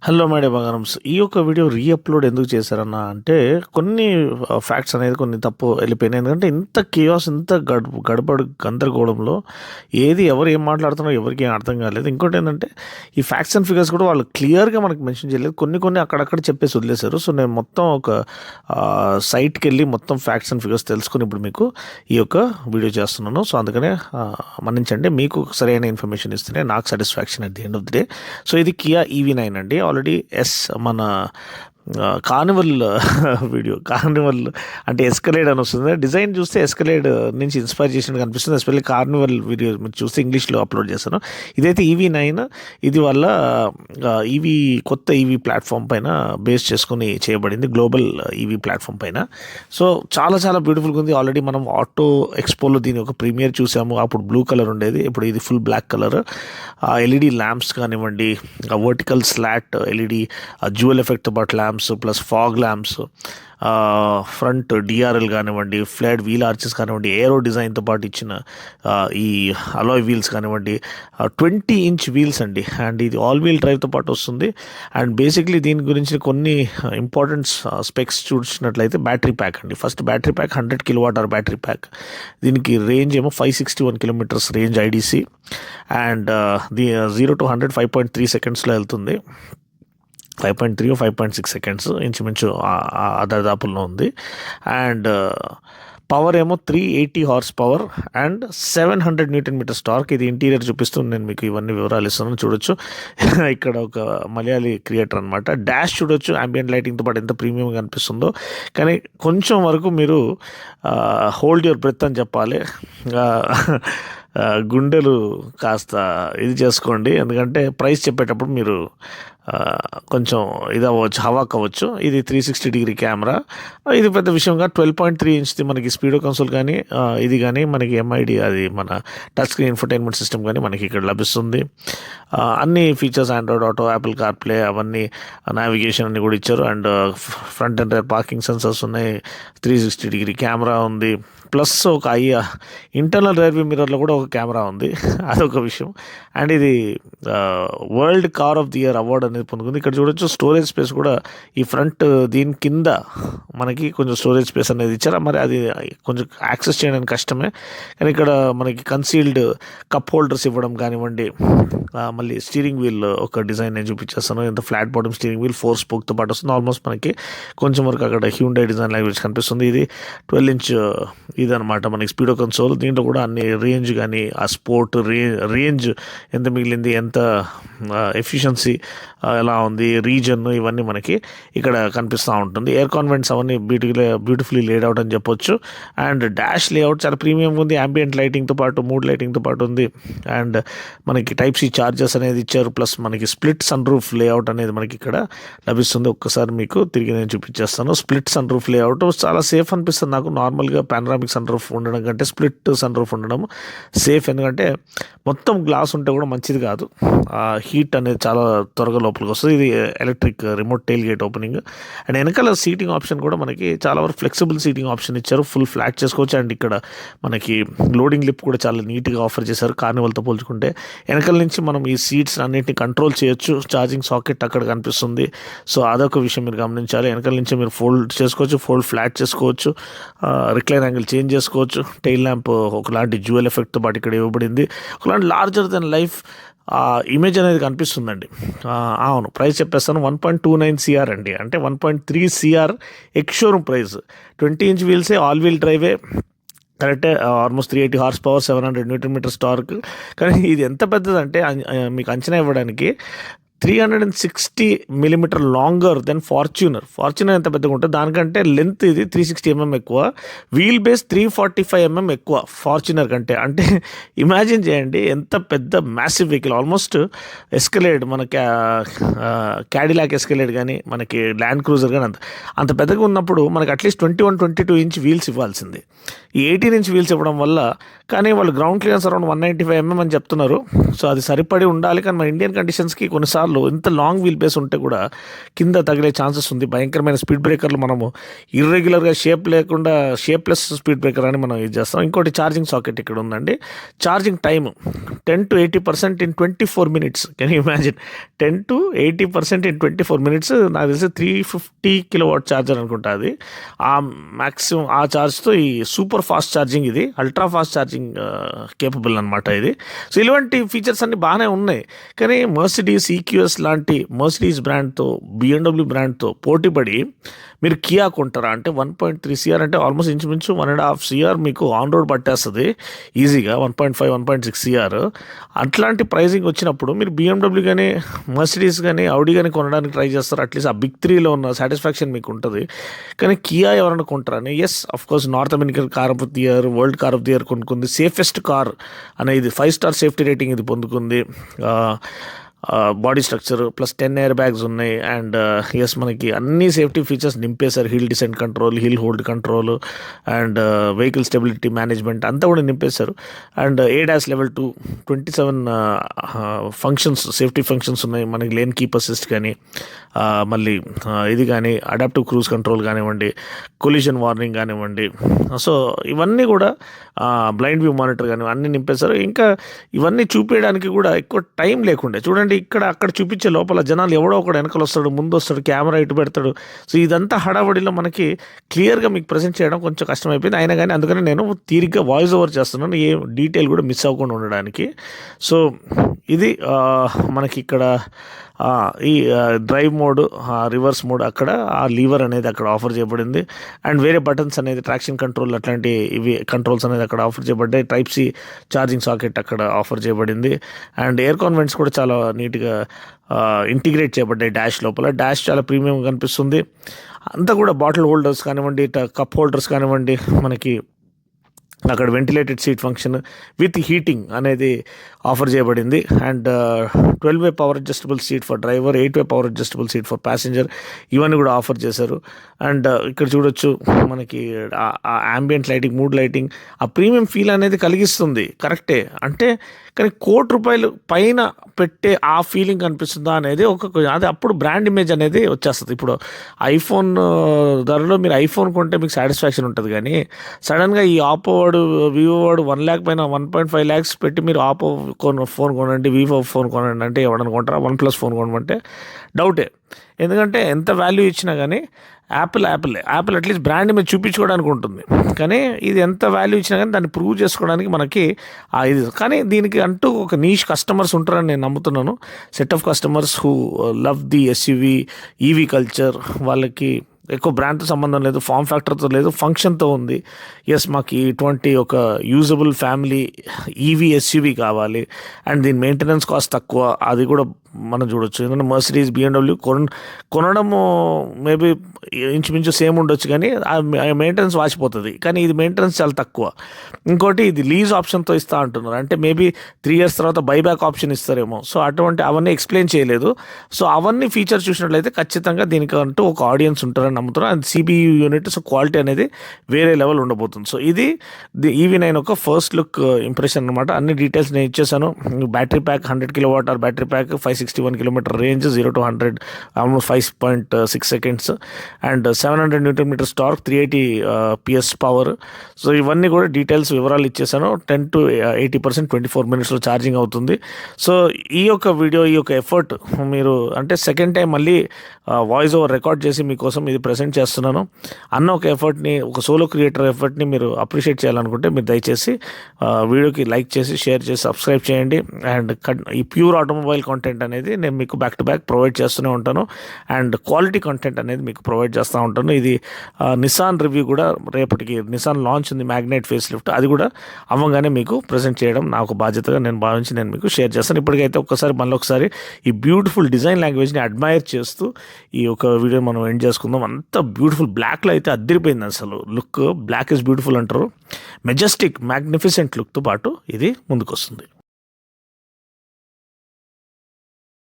Hello my dear బంగారమ్స్. ఈ యొక్క video upload ఎందుకు చేశారన్న అంటే కొన్ని ఫ్యాక్ట్స్ అనేది కొన్ని తప్పు వెళ్ళిపోయినాయి. ఎందుకంటే ఇంత కేయాస్, ఇంత గడబడు గందరగోళంలో ఎవరు ఏం మాట్లాడుతున్నారో ఎవరికి ఏం అర్థం కాలేదు. ఇంకోటి ఏంటంటే ఈ ఫ్యాక్ట్స్ అండ్ ఫిగర్స్ కూడా వాళ్ళు క్లియర్గా మనకి మెన్షన్ చేయలేదు. కొన్ని అక్కడక్కడ చెప్పేసి వదిలేశారు. సో నేను మొత్తం ఒక సైట్కి వెళ్ళి మొత్తం ఫ్యాక్ట్స్ అండ్ ఫిగర్స్ తెలుసుకుని ఇప్పుడు మీకు ఈ యొక్క వీడియో చేస్తున్నాను. సో అందుకనే మన్నించండి, మీకు సరైన ఇన్ఫర్మేషన్ ఇస్తేనే నాకు satisfaction at the end of the day. So ఇది కియా EV9 అండి. ఆల్రెడీ మన కార్నివల్ వీడియో, కార్నివల్ అంటే ఎస్కలేడ్ అని వస్తుంది. డిజైన్ చూస్తే ఎస్కలేడ్ నుంచి ఇన్స్పైర్ చేసినట్టు కనిపిస్తుంది. ఎస్పెషల్లీ కార్నివల్ వీడియో మీరు చూస్తే ఇంగ్లీష్లో అప్లోడ్ చేస్తాను. ఇదైతే EV9, ఇది వల్ల కొత్త ఈవీ ప్లాట్ఫామ్ పైన బేస్ చేసుకుని చేయబడింది, గ్లోబల్ ఈవీ ప్లాట్ఫామ్ పైన. సో చాలా చాలా బ్యూటిఫుల్గా ఉంది. ఆల్రెడీ మనం ఆటో ఎక్స్పోలో దీని ఒక ప్రీమియర్ చూసాము. అప్పుడు బ్లూ కలర్ ఉండేది, ఇప్పుడు ఇది full black colour. LED lamps కానివ్వండి, వర్టికల్ స్లాట్ LED జ్యువెల్ ఎఫెక్ట్తో పాటు lamps plus fog lamps, front DRL కానివ్వండి, ఫ్లాట్ వీల్ ఆర్చెస్ కానివ్వండి, ఏరో డిజైన్తో పాటు ఇచ్చిన ఈ అలాయ్ వీల్స్ కానివ్వండి, 20 ఇంచ్ వీల్స్ అండి. అండ్ ఇది ఆల్ వీల్ డ్రైవ్తో పాటు వస్తుంది. అండ్ బేసిక్లీ దీని గురించి కొన్ని ఇంపార్టెంట్ స్పెక్స్ చూసినట్లయితే బ్యాటరీ ప్యాక్ అండి. First battery pack 100 kWh battery pack. దీనికి రేంజ్ ఏమో 561 kilometers range IDC. And 0 to 100 5.3 secondsలో వెళ్తుంది. 5.3 or 5.6 seconds ఇంచుమించు దాదాపుల్లో ఉంది. అండ్ పవర్ ఏమో 380 HP అండ్ 700 Nm టార్క్. ఇది ఇంటీరియర్ చూపిస్తుంది, నేను మీకు ఇవన్నీ వివరాలు ఇస్తున్నాను, చూడొచ్చు. ఇక్కడ ఒక మలయాళీ క్రియేటర్ అనమాట. డాష్ చూడొచ్చు, అంబియంట్ లైటింగ్తో పాటు ఎంత ప్రీమియంగా కనిపిస్తుందో. కానీ కొంచెం వరకు మీరు హోల్డ్ యువర్ బ్రెత్ అని చెప్పాలి. గుండెలు కాస్త ఇది చేసుకోండి, ఎందుకంటే ప్రైస్ చెప్పేటప్పుడు మీరు కొంచెం ఇదవ్వచ్చు, హవాక్ అవ్వచ్చు. ఇది 360-degree కెమెరా. ఇది పెద్ద విషయంగా 12.3 ఇంచ్ది మనకి స్పీడో కన్సోల్ కానీ ఇది కానీ మనకి MID, అది మన టచ్ స్క్రీన్ ఇన్ఫర్టైన్మెంట్ సిస్టమ్ కానీ మనకి ఇక్కడ లభిస్తుంది. అన్ని features Android auto, Apple CarPlay, అవన్నీ నావిగేషన్ అన్ని కూడా ఇచ్చారు. And front and rare parking sensors ఉన్నాయి. 360-degree కెమెరా ఉంది. ప్లస్ ఒక ఇంటర్నల్ రైర్వ్యూ మిర్రర్లో కూడా ఒక కెమెరా ఉంది, అదొక విషయం. అండ్ ఇది world car of the year award అనేది పొందుకుంది. ఇక్కడ చూడొచ్చు స్టోరేజ్ స్పేస్ కూడా ఈ ఫ్రంట్ దీని కింద మనకి కొంచెం స్టోరేజ్ స్పేస్ అనేది ఇచ్చారు. మరి అది కొంచెం యాక్సెస్ చేయడానికి కష్టమే, కానీ ఇక్కడ మనకి కన్సీల్డ్ కప్ హోల్డర్స్ ఇవ్వడం కానివ్వండి. మళ్ళీ స్టీరింగ్ వీల్ ఒక డిజైన్ నేను చూపించేస్తాను. ఎంత ఫ్లాట్ బాటమ్ స్టీరింగ్ వీల్ 4 స్పోక్తో పాటు వస్తుంది. ఆల్మోస్ట్ మనకి కొంచెం వరకు అక్కడ హ్యూండై డిజైన్ లాంగ్వేజ్ కనిపిస్తుంది. ఇది 12 ఇంచ్ ఇదనమాట మనకి స్పీడో కన్సోల్. దీంట్లో కూడా అన్ని రేంజ్ కానీ ఆ స్పోర్ట్ రేంజ్ ఎంత మిగిలింది, ఎంత ఎఫిషియన్సీ ఎలా ఉంది, రీజన్, ఇవన్నీ మనకి ఇక్కడ కనిపిస్తూ ఉంటుంది. ఎయిర్ కాన్వెంట్స్ అవన్నీ బ్యూటిఫుల్లీ లేడ్ అవుట్ అని చెప్పొచ్చు. అండ్ డాష్ లేఅవుట్ చాలా ప్రీమియం ఉంది, అంబియంట్ లైటింగ్తో పాటు మూడ్ లైటింగ్తో పాటు ఉంది. అండ్ మనకి Type-C చార్జర్స్ అనేది ఇచ్చారు. ప్లస్ మనకి స్ప్లిట్ సన్ రూఫ్ లేఅవుట్ అనేది మనకి ఇక్కడ లభిస్తుంది. ఒక్కసారి మీకు తిరిగి నేను చూపించేస్తాను. స్ప్లిట్ సన్ రూఫ్ లేఅవుట్ చాలా సేఫ్ అనిపిస్తుంది నాకు. నార్మల్గా పానరామిక్ సన్ రూఫ్ ఉండడం కంటే స్ప్లిట్ సన్ రూఫ్ ఉండడం సేఫ్, ఎందుకంటే మొత్తం గ్లాస్ ఉంటే కూడా మంచిది కాదు. హీట్ అనేది చాలా త్వరగా లోపలికి వస్తుంది. ఇది electric remote tail gate opening. And వెనకాల సీటింగ్ ఆప్షన్ కూడా మనకి చాలా వరకు ఫ్లెక్సిబుల్ సీటింగ్ ఆప్షన్ ఇచ్చారు. ఫుల్ ఫ్లాట్ చేసుకోవచ్చు. అండ్ ఇక్కడ మనకి లోడింగ్ లిప్ కూడా చాలా నీట్గా ఆఫర్ చేశారు కార్నివల్తో పోల్చుకుంటే. వెనకాల నుంచి మనం ఈ సీట్స్ అన్నింటినీ కంట్రోల్ చేయొచ్చు. ఛార్జింగ్ సాకెట్ అక్కడ కనిపిస్తుంది. సో అదొక విషయం మీరు గమనించాలి. వెనకాల నుంచి మీరు ఫోల్డ్ చేసుకోవచ్చు, ఫోల్డ్ ఫ్లాట్ చేసుకోవచ్చు, రిక్లైన్ యాంగిల్ చేంజ్ చేసుకోవచ్చు. టెయిల్ ల్యాంప్ ఒకలాంటి జ్యువెల్ ఎఫెక్ట్తో పాటు ఇక్కడ ఇవ్వబడింది. ఒకలాంటి లార్జర్ దెన్ లైఫ్ ఇమేజ్ అనేది కనిపిస్తుందండి. అవును, ప్రైస్ చెప్పేస్తాను. 1.29 CR అండి, అంటే 1.3 CR ex showroom price. 20 inch వీల్సే, ఆల్ వీల్ డ్రైవే, కరెక్టే. Almost 380 HP, 700 Nm torque. కానీ ఇది ఎంత పెద్దదంటే మీకు అంచనా ఇవ్వడానికి 360 mm లాంగర్ దెన్ ఫార్చ్యూనర్ ఎంత పెద్దగా ఉంటుంది దానికంటే లెంత్ ఇది 360 mm ఎక్కువ, వీల్ బేస్ 345 mm ఎక్కువ ఫార్చ్యూనర్ కంటే. అంటే ఇమాజిన్ చేయండి ఎంత పెద్ద మ్యాసివ్ వెహికల్. ఆల్మోస్ట్ ఎస్కలేడ్, మన క్యాడిలాక్ ఎస్కలేడ్ కానీ మనకి ల్యాండ్ క్రూజర్ కానీ అంత పెద్దగా ఉన్నప్పుడు మనకి అట్లీస్ట్ 21-22 ఇంచ్ వీల్స్ ఇవ్వాల్సింది. ఈ 18 ఇంచ్ వీల్స్ ఇవ్వడం వల్ల, కానీ వాళ్ళు గ్రౌండ్ క్లియరెన్స్ అరౌండ్ 195 mm అని చెప్తున్నారు. సో అది సరిపడి ఉండాలి. కానీ మన ఇండియన్ కండిషన్స్కి కొన్నిసార్లు ఇంత లాంగ్ వీల్ బేస్ ఉంటే కూడా కింద తగిలే ఛాన్సెస్ ఉంది. భయంకరమైన స్పీడ్ బ్రేకర్లు మనము ఇర్రెగ్యులర్గా షేప్లెస్ స్పీడ్ బ్రేకర్ అని మనం యూజ్ చేస్తాం. ఇంకోటి ఛార్జింగ్ సాకెట్ ఇక్కడ ఉందండి. Charging time 10 to 80% in 24 minutes. Can you imagine 10 to 80% in 24 minutes? నాకు తెలిసి 350 kW ఛార్జర్ అనుకుంటా అది. ఆ మ్యాక్సిమం ఆ ఛార్జ్తో ఈ సూపర్ ఫాస్ట్ ఛార్జింగ్, ఇది అల్ట్రా ఫాస్ట్ ఛార్జింగ్ కేపబుల్ అనమాట ఇది. సో ఇలాంటి ఫీచర్స్ అన్నీ బాగానే ఉన్నాయి. కానీ మర్సిడీస్ EQS లాంటి మర్సిడీస్ బ్రాండ్తో BMW బ్రాండ్తో పోటీపడి మీరు కియా కొంటారా అంటే 1.3 CR అంటే ఆల్మోస్ట్ ఇంచుమించు 1.5 CR మీకు ఆన్ రోడ్ పట్టేస్తుంది ఈజీగా. 1.5 1.6 CR అట్లాంటి ప్రైజింగ్ వచ్చినప్పుడు మీరు BMW కానీ మర్సిడీస్ కానీ Audi కానీ కొనడానికి ట్రై చేస్తారు. అట్లీస్ట్ ఆ బిగ్ 3లో ఉన్న సాటిస్ఫాక్షన్ మీకు ఉంటుంది. కానీ కియా ఎవరైనా కొంటారని, yes of course North American car of the year, world car of the year కొనుక్కుంది. సేఫెస్ట్ కార్ అనేది 5 star సేఫ్టీ రేటింగ్ ఇది పొందుకుంది. Body structure plus 10 air bags ఉన్నాయి. అండ్ ఎస్ మనకి అన్ని సేఫ్టీ ఫీచర్స్ నింపేశారు. Hill descent control, hill hold control and vehicle stability management అంతా కూడా నింపేశారు. And ADAS Level 2 27 functions, safety functions ఉన్నాయి. మనకి లేన్ కీప్ అసిస్ట్ కానీ మళ్ళీ ఇది కానీ అడాప్టివ్ క్రూజ్ కంట్రోల్ కానివ్వండి, కొలిజన్ వార్నింగ్ కానివ్వండి. సో ఇవన్నీ కూడా బ్లైండ్ వ్యూ మానిటర్ కానీ అన్నీ నింపేశారు. ఇంకా ఇవన్నీ చూపించడానికి కూడా ఎక్కువ టైం లేకుండే. చూడండి ఇక్కడ అక్కడ చూపించే లోపల జనాలు ఎవడో ఒకడు వెనకలు వస్తాడు, ముందు వస్తాడు, కెమెరా ఇటు పెడతాడు. సో ఇదంతా హడావడిలో మనకి క్లియర్గా మీకు ప్రజెంట్ చేయడం కొంచెం కష్టమైపోయింది. అయినా కానీ అందుకని నేను తీరిగ్గా వాయిస్ ఓవర్ చేస్తున్నాను, ఏ డీటెయిల్ కూడా మిస్ అవ్వకుండా ఉండడానికి. సో ఇది మనకి ఇక్కడ ఈ డ్రైవ్ మోడ్, రివర్స్ మోడ్ అక్కడ ఆ లీవర్ అనేది అక్కడ ఆఫర్ చేయబడింది. అండ్ వేరే బటన్స్ అనేది ట్రాక్షన్ కంట్రోల్ అట్లాంటి ఇవి కంట్రోల్స్ అనేది అక్కడ ఆఫర్ చేయబడ్డాయి. Type-C ఛార్జింగ్ సాకెట్ అక్కడ ఆఫర్ చేయబడింది. అండ్ ఎయిర్ కాన్వెంట్స్ కూడా చాలా నీట్గా ఇంటిగ్రేట్ చేయబడ్డాయి డాష్ లోపల. డాష్ చాలా ప్రీమియం కనిపిస్తుంది. అంతా కూడా బాటిల్ హోల్డర్స్ కానివ్వండి, కప్ హోల్డర్స్ కానివ్వండి, మనకి అక్కడ ventilated seat function with heating అనేది ఆఫర్ చేయబడింది. And 12-way power adjustable seat for driver, 8-way power adjustable seat for passenger, ఇవన్నీ కూడా ఆఫర్ చేశారు. అండ్ ఇక్కడ చూడొచ్చు మనకి ambient లైటింగ్, మూడ్ లైటింగ్, ఆ ప్రీమియం ఫీల్ అనేది కలిగిస్తుంది. కరెక్టే అంటే, కానీ ₹1,00,00,000 పైన పెట్టే ఆ ఫీలింగ్ కనిపిస్తుందా అనేది అది అప్పుడు బ్రాండ్ ఇమేజ్ అనేది వచ్చేస్తుంది. ఇప్పుడు ఐఫోన్ ధరలో మీరు ఐఫోన్ కొంటే మీకు సాటిస్ఫాక్షన్ ఉంటుంది. కానీ సడన్గా ఈ ఆపో వాడు, వివో వాడు 1 lakh పైన 1.5 lakhs పెట్టి మీరు ఆపో ఫోన్ కొనండి, వివో ఫోన్ కొనండి అంటే ఎవడన్నా కొంటారా? OnePlus ఫోన్ కొనమంటే డౌటే. ఎందుకంటే ఎంత వాల్యూ ఇచ్చినా కానీ యాపిల్ అట్లీస్ట్ బ్రాండ్ మీద చూపించుకోవడానికి ఉంటుంది. కానీ ఇది ఎంత వాల్యూ ఇచ్చినా కానీ దాన్ని ప్రూవ్ చేసుకోవడానికి మనకి ఇది. కానీ దీనికి అంటూ ఒక నీష్ కస్టమర్స్ ఉంటారని నేను నమ్ముతున్నాను. Set of customers who love the SUV EV culture. వాళ్ళకి ఎక్కువ బ్రాండ్తో సంబంధం లేదు, ఫామ్ ఫ్యాక్టర్తో లేదు, ఫంక్షన్తో ఉంది. ఎస్ మాకు ఇటువంటి ఒక యూజబుల్ ఫ్యామిలీ EV SUV కావాలి. అండ్ దీని మెయింటెనెన్స్ కాస్ట్ తక్కువ, అది కూడా మనం చూడొచ్చు. ఎందుకంటే మర్సిడీస్, BMW కొనడము మేబీ ఇంచుమించు సేమ్ ఉండొచ్చు, కానీ ఆ మెయింటెనెన్స్ వాచిపోతుంది. కానీ ఇది మెయింటెనెన్స్ చాలా తక్కువ. ఇంకోటి ఇది లీజ్ ఆప్షన్తో ఇస్తా అంటున్నారు. అంటే మేబీ 3 years తర్వాత బైబ్యాక్ ఆప్షన్ ఇస్తారేమో. సో అవన్నీ ఎక్స్ప్లెయిన్ చేయలేదు. సో అవన్నీ ఫీచర్స్ చూసినట్లయితే ఖచ్చితంగా దీనికంటూ ఒక ఆడియన్స్ ఉంటారని నమ్ముతున్నాను. And CPU unit, so quality అనేది వేరే లెవెల్ ఉండబోతుంది. సో ఇది EV9 ఒక ఫస్ట్ లుక్ ఇంప్రెషన్ అనమాట. అన్ని డీటెయిల్స్ నేను ఇచ్చేసాను. Battery pack 100 kWh battery pack, 561 km range, 0 to 100 almost 5.6 seconds, and 700 Nm torque, 380 PS power. So ఇవన్నీ కూడా డీటెయిల్స్ వివరాలు ఇచ్చేసాను. 10 to 80% 24 minutesలో ఛార్జింగ్ అవుతుంది. సో ఈ యొక్క వీడియో, ఈ యొక్క ఎఫర్ట్ మీరు అంటే సెకండ్ టైం మళ్ళీ వాయిస్ ఓవర్ రికార్డ్ చేసి మీకోసం ఇది ప్రెజెంట్ చేస్తున్నాను అన్న ఒక ఎఫర్ట్ని, ఒక సోలో క్రియేటర్ ఎఫర్ట్ని మీరు అప్రిషియేట్ చేయాలనుకుంటే మీరు దయచేసి వీడియోకి లైక్ చేసి, షేర్ చేసి, సబ్స్క్రైబ్ చేయండి. అండ్ ఈ ప్యూర్ ఆటోమొబైల్ కంటెంట్ అనేది నేను మీకు బ్యాక్ టు బ్యాక్ ప్రొవైడ్ చేస్తూనే ఉంటాను. అండ్ క్వాలిటీ కంటెంట్ అనేది మీకు ప్రొవైడ్ చేస్తూ ఉంటాను. ఇది నిసాన్ రివ్యూ కూడా రేపటికి, నిసాన్ లాంచ్ ఉంది మ్యాగ్నైట్ ఫేస్ లిఫ్ట్, అది కూడా అవ్వగానే మీకు ప్రజెంట్ చేయడం నాకు బాధ్యతగా నేను భావించి నేను మీకు షేర్ చేస్తాను. ఇప్పటికైతే మళ్ళీ ఒకసారి ఈ బ్యూటిఫుల్ డిజైన్ లాంగ్వేజ్ని అడ్మైర్ చేస్తూ ఈ ఒక వీడియో మనం ఎండ్ చేసుకుందాం. అంత బ్యూటిఫుల్ బ్లాక్లో అయితే అద్దరిపోయింది అసలు లుక్. బ్లాక్ ఇస్ బ్యూటిఫుల్ అంటారు. మెజెస్టిక్, మ్యాగ్నిఫిసెంట్ లుక్తో పాటు ఇది ముందుకు వస్తుంది.